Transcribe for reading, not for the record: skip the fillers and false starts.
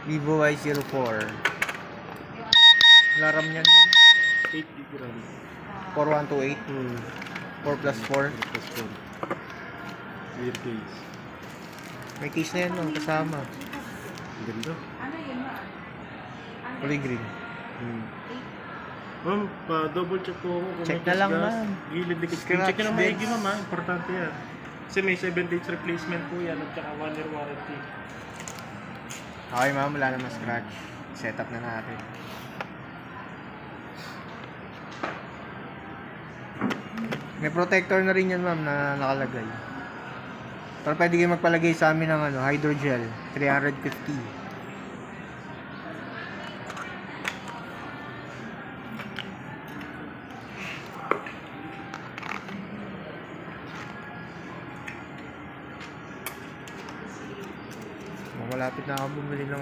Vivo Y04. Laram niyan ma'am. 8 GB RAM. 4128. 4 plus 4. Plus 4. Clear case. May case na yan ma'am, kasama. Ang ganda. Kulay green. Ma'am, pa-double check po ako kung Check may na lang, gas, ma'am. gilid likid. Scratch Check nyo na din. maigi ma'am ha, importante yan. Kasi may 7 days replacement po yan at saka 1 year warranty. Okay ma'am, wala naman scratch. Setup na natin. May protector na rin yan ma'am na nakalagay. Pero pwede kayo magpalagay sa amin ng hydrogel 350. Malapit na ako bumili ng